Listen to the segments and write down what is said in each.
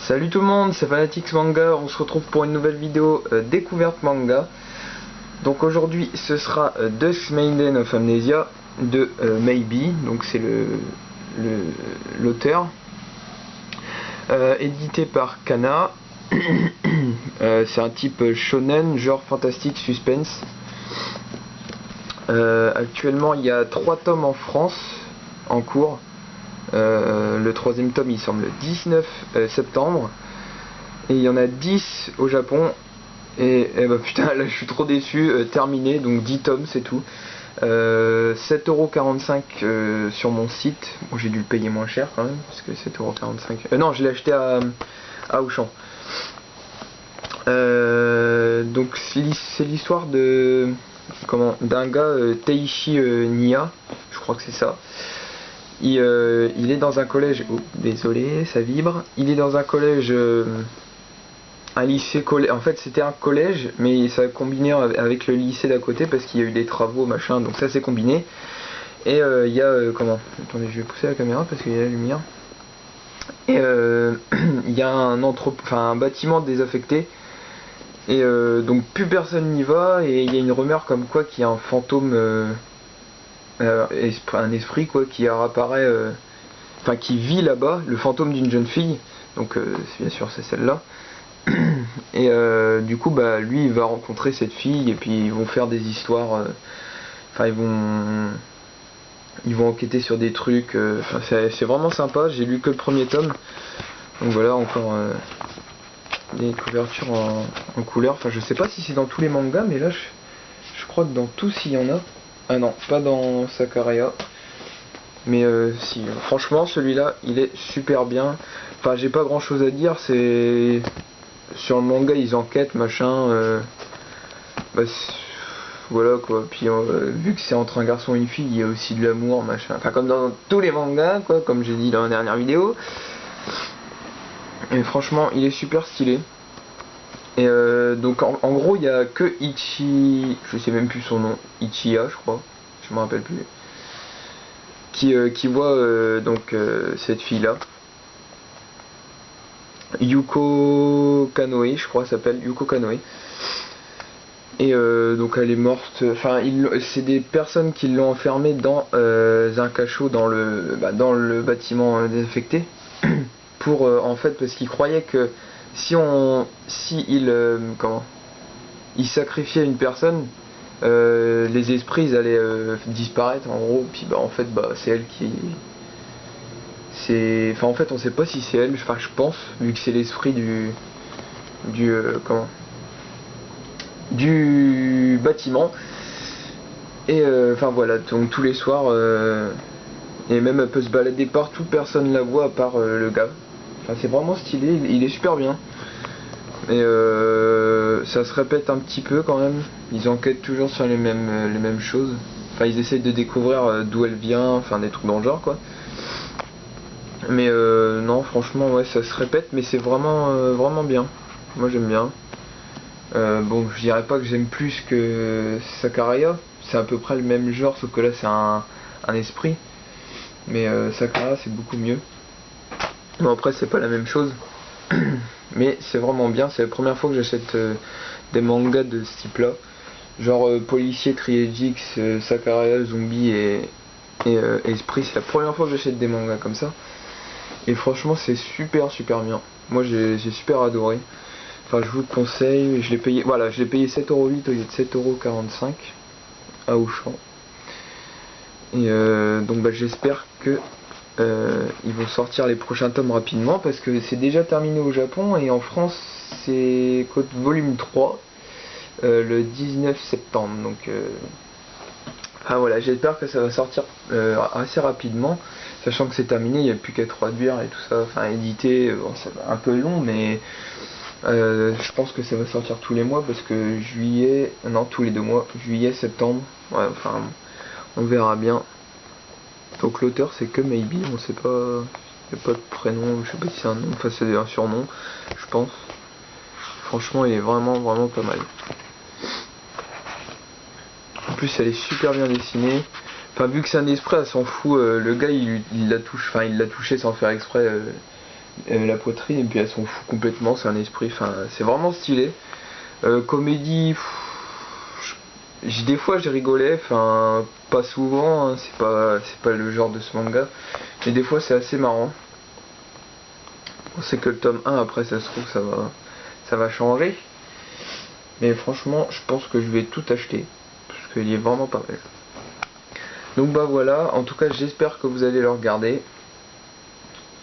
Salut tout le monde, c'est Fanatics Manga, on se retrouve pour une nouvelle vidéo découverte manga. Donc aujourd'hui ce sera Dusk Maiden of Amnesia de Maybe, donc c'est l'auteur, édité par Kana. C'est un type shonen, genre fantastique suspense. Actuellement il y a 3 tomes en France en cours. Le troisième tome il semble le 19 septembre et il y en a 10 au Japon et bah putain là je suis trop déçu, terminé, donc 10 tomes c'est tout. 7,45€ sur mon site. Bon, j'ai dû le payer moins cher quand même parce que 7,45€, non je l'ai acheté à Auchan. Donc c'est l'histoire de d'un gars, Teishi Nia, je crois que c'est ça. Il est dans un collège, oh, désolé, ça vibre. Il est dans un collège, un lycée collège. En fait, c'était un collège, mais ça a combiné avec le lycée d'à côté parce qu'il y a eu des travaux, machin. Donc ça s'est combiné. Et il y a attendez, je vais pousser la caméra parce qu'il y a la lumière. Et il y a un bâtiment désaffecté. Et donc plus personne n'y va. Et il y a une rumeur comme quoi qu'il y a un fantôme. Un esprit quoi qui apparaît, enfin qui vit là-bas, le fantôme d'une jeune fille, donc bien sûr c'est celle-là. Et du coup bah lui il va rencontrer cette fille et puis ils vont faire des histoires, enfin ils vont enquêter sur des trucs, enfin c'est vraiment sympa. J'ai lu que le premier tome, donc voilà encore des couvertures en couleur. Enfin je sais pas si c'est dans tous les mangas, mais là je crois que dans tous il y en a. Ah non, pas dans Sakarya. Mais si, franchement celui-là il est super bien. Enfin j'ai pas grand chose à dire, c'est sur le manga ils enquêtent machin, bah, voilà quoi. Puis vu que c'est entre un garçon et une fille, il y a aussi de l'amour machin. Enfin comme dans tous les mangas quoi, comme j'ai dit dans la dernière vidéo. Et franchement il est super stylé. Et donc en gros il y a que Ichi, je sais même plus son nom, Ichiya je crois, je me rappelle plus. Qui voit cette fille là, Yuko Kanoe je crois s'appelle, Yuko Kanoe. Et donc elle est morte, enfin c'est des personnes qui l'ont enfermée dans un cachot dans le bâtiment désaffecté pour en fait parce qu'ils croyaient que si il sacrifiait une personne, les esprits ils allaient disparaître en gros. Puis bah en fait bah c'est elle qui, enfin en fait on sait pas si c'est elle, enfin je pense vu que c'est l'esprit du bâtiment. Et enfin voilà, donc tous les soirs et même elle peut se balader partout, personne la voit à part le gars. Enfin c'est vraiment stylé, il est super bien. Et ça se répète un petit peu quand même. Ils enquêtent toujours sur les mêmes choses. Enfin ils essayent de découvrir d'où elle vient, enfin des trucs dans le genre quoi. Mais non franchement ouais ça se répète mais c'est vraiment bien. Moi j'aime bien. Bon je dirais pas que j'aime plus que Sakarya. C'est à peu près le même genre sauf que là c'est un esprit. Mais Sakarya c'est beaucoup mieux. Bon après c'est pas la même chose. Mais c'est vraiment bien, c'est la première fois que j'achète des mangas de ce type là. Genre policier, Triegix, Sakarya, Zombie et Esprit, c'est la première fois que j'achète des mangas comme ça. Et franchement c'est super bien. Moi j'ai super adoré. Enfin je vous le conseille, je l'ai payé, voilà, je l'ai payé 7,08€ au lieu de 7,45€ à Auchan. Et donc bah, j'espère que ils vont sortir les prochains tomes rapidement parce que c'est déjà terminé au Japon et en France c'est volume 3 le 19 septembre. Donc ah voilà, j'espère que ça va sortir assez rapidement, sachant que c'est terminé, il n'y a plus qu'à traduire et tout ça, enfin éditer, bon, c'est un peu long mais je pense que ça va sortir tous les mois parce que juillet, non tous les 2 mois, juillet, septembre, ouais enfin on verra bien. Donc l'auteur c'est que Maybe, on sait pas, il n'y a pas de prénom, je sais pas si c'est un nom, enfin c'est un surnom, je pense. Franchement il est vraiment pas mal. En plus elle est super bien dessinée. Enfin vu que c'est un esprit, elle s'en fout, le gars il la touche, enfin il l'a touché sans faire exprès. la poitrine, et puis elle s'en fout complètement, c'est un esprit, enfin c'est vraiment stylé. Comédie, des fois j'ai rigolé, enfin pas souvent, hein, c'est pas le genre de ce manga, mais des fois c'est assez marrant. On sait que le tome 1 après ça se trouve ça va changer, mais franchement je pense que je vais tout acheter parce qu'il est vraiment pas mal. Donc bah voilà, en tout cas j'espère que vous allez le regarder.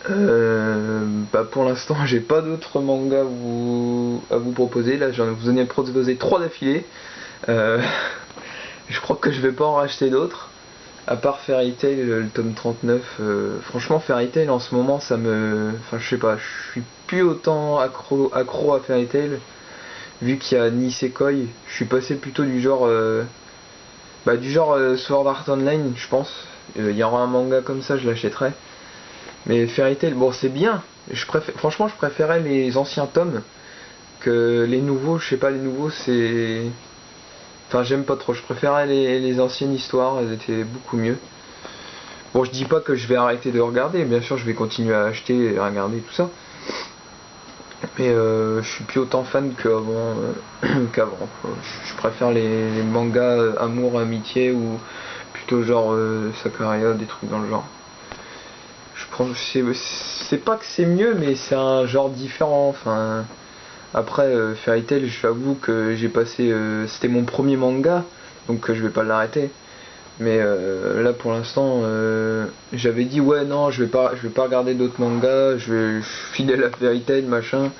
Bah pour l'instant j'ai pas d'autres mangas à vous proposer. Là j'en vous en ai proposé 3 d'affilée. Je crois que je vais pas en racheter d'autres. À part Fairy Tail, le tome 39. Franchement Fairy Tail en ce moment ça me. Enfin je sais pas, je suis plus autant accro à Fairy Tail. Vu qu'il y a Nisekoi, je suis passé plutôt du genre Sword Art Online je pense. Il y aura un manga comme ça, je l'achèterai. Mais Fairy Tail, bon c'est bien. Franchement je préférais les anciens tomes que les nouveaux. Je sais pas, les nouveaux c'est... Enfin j'aime pas trop, je préférais les anciennes histoires, elles étaient beaucoup mieux. Bon je dis pas que je vais arrêter de regarder, bien sûr je vais continuer à acheter et à regarder tout ça. Mais je suis plus autant fan qu'avant. Qu'avant. Je préfère les mangas amour, amitié ou plutôt genre Sakuria, des trucs dans le genre. C'est pas que c'est mieux, mais c'est un genre différent. Enfin, après Fairy Tail, j'avoue que j'ai passé, c'était mon premier manga, donc je vais pas l'arrêter. Mais là pour l'instant, j'avais dit ouais non, je vais pas regarder d'autres mangas, je suis fidèle à Fairy Tail machin.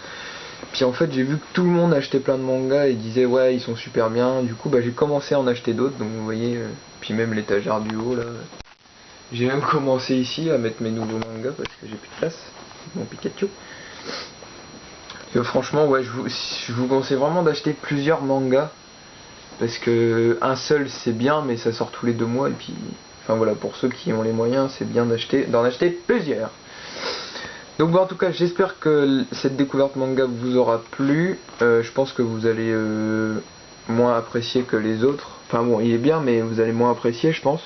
Puis en fait j'ai vu que tout le monde achetait plein de mangas et disait ouais ils sont super bien. Du coup bah j'ai commencé à en acheter d'autres, donc vous voyez, puis même l'étagère du haut là. J'ai même commencé ici à mettre mes nouveaux mangas parce que j'ai plus de place. Mon Pikachu. Franchement, ouais, je vous conseille vraiment d'acheter plusieurs mangas. Parce que un seul c'est bien, mais ça sort tous les 2 mois. Et puis, enfin voilà, pour ceux qui ont les moyens, c'est bien d'en acheter plusieurs. Donc, bon, en tout cas, j'espère que cette découverte manga vous aura plu. Je pense que vous allez moins apprécier que les autres. Enfin bon, il est bien, mais vous allez moins apprécier, je pense.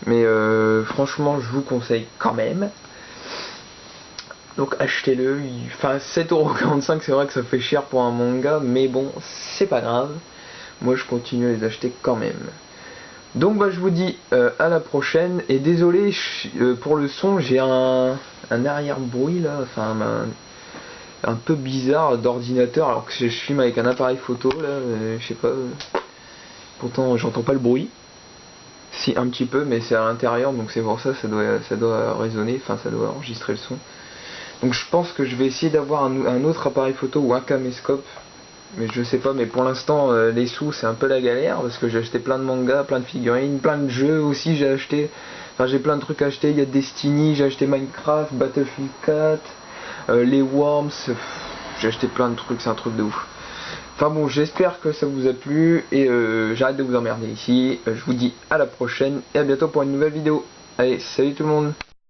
Mais franchement je vous conseille quand même. Donc achetez-le. Enfin 7,45€, c'est vrai que ça fait cher pour un manga, mais bon c'est pas grave. Moi je continue à les acheter quand même. Donc bah je vous dis à la prochaine. Et désolé pour le son, j'ai un arrière-bruit là, enfin un peu bizarre d'ordinateur alors que je filme avec un appareil photo là, je sais pas. Pourtant j'entends pas le bruit. Si un petit peu, mais c'est à l'intérieur, donc c'est pour ça ça doit résonner, enfin ça doit enregistrer le son. Donc je pense que je vais essayer d'avoir un autre appareil photo ou un caméscope, mais je sais pas. Mais pour l'instant les sous c'est un peu la galère parce que j'ai acheté plein de mangas, plein de figurines, plein de jeux aussi j'ai acheté. Enfin j'ai plein de trucs à acheter, il y a Destiny, j'ai acheté Minecraft, Battlefield 4, les Worms, j'ai acheté plein de trucs, c'est un truc de ouf. Enfin bon, j'espère que ça vous a plu et j'arrête de vous emmerder ici. Je vous dis à la prochaine et à bientôt pour une nouvelle vidéo. Allez, salut tout le monde!